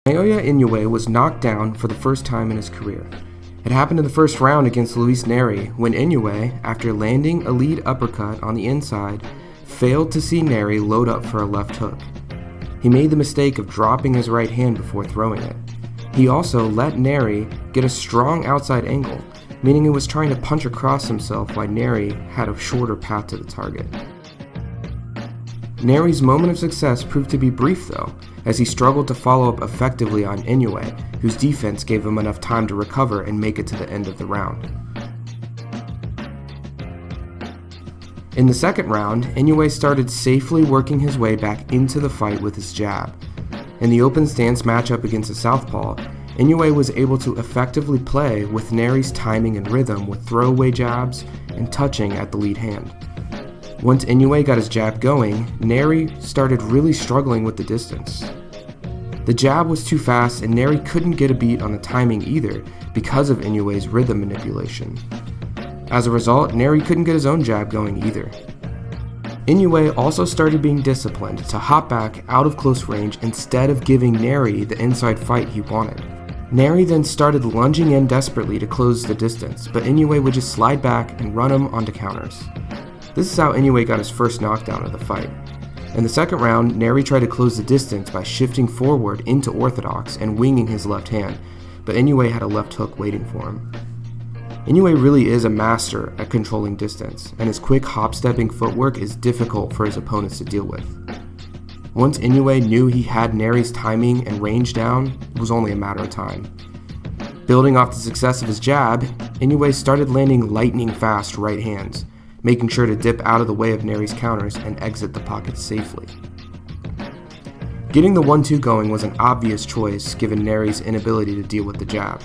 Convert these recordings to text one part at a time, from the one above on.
Naoya Inoue was knocked down for the first time in his career. It happened in the first round against Luis Nery when Inoue, after landing a lead uppercut on the inside, failed to see Nery load up for a left hook. He made the mistake of dropping his right hand before throwing it. He also let Nery get a strong outside angle, meaning he was trying to punch across himself while Nery had a shorter path to the target. Nery's moment of success proved to be brief though, as he struggled to follow up effectively on Inoue, whose defense gave him enough time to recover and make it to the end of the round. In the second round, Inoue started safely working his way back into the fight with his jab. In the open stance matchup against a southpaw, Inoue was able to effectively play with Nery's timing and rhythm with throwaway jabs and touching at the lead hand. Once Inoue got his jab going, Nery started really struggling with the distance. The jab was too fast and Nery couldn't get a beat on the timing either because of Inoue's rhythm manipulation. As a result, Nery couldn't get his own jab going either. Inoue also started being disciplined to hop back out of close range instead of giving Nery the inside fight he wanted. Nery then started lunging in desperately to close the distance, but Inoue would just slide back and run him onto counters. This is how Inoue got his first knockdown of the fight. In the second round, Nery tried to close the distance by shifting forward into orthodox and winging his left hand, but Inoue had a left hook waiting for him. Inoue really is a master at controlling distance, and his quick hop-stepping footwork is difficult for his opponents to deal with. Once Inoue knew he had Nery's timing and range down, it was only a matter of time. Building off the success of his jab, Inoue started landing lightning-fast right hands, making sure to dip out of the way of Nery's counters and exit the pocket safely. Getting the 1-2 going was an obvious choice given Nery's inability to deal with the jab.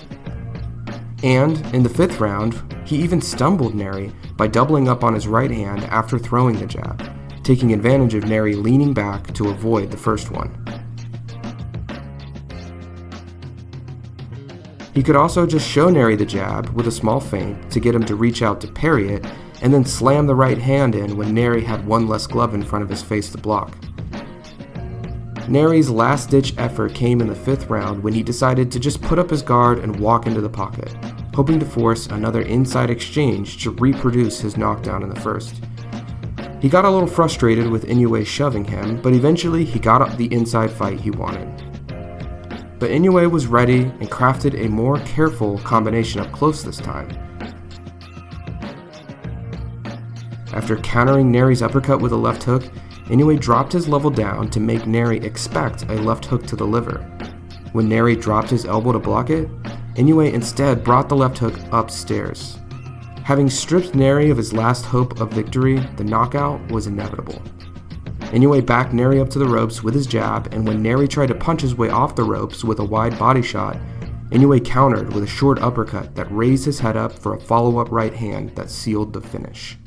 And, in the fifth round, he even stumbled Nery by doubling up on his right hand after throwing the jab, taking advantage of Nery leaning back to avoid the first one. He could also just show Nery the jab with a small feint to get him to reach out to parry it, and then slam the right hand in when Nery had one less glove in front of his face to block. Nery's last-ditch effort came in the fifth round when he decided to just put up his guard and walk into the pocket, hoping to force another inside exchange to reproduce his knockdown in the first. He got a little frustrated with Inoue shoving him, but eventually he got up the inside fight he wanted. But Inoue was ready and crafted a more careful combination up close this time. After countering Nery's uppercut with a left hook, Inoue dropped his level down to make Nery expect a left hook to the liver. When Nery dropped his elbow to block it, Inoue instead brought the left hook upstairs. Having stripped Nery of his last hope of victory, the knockout was inevitable. Inoue backed Nery up to the ropes with his jab, and when Nery tried to punch his way off the ropes with a wide body shot, Inoue countered with a short uppercut that raised his head up for a follow-up right hand that sealed the finish.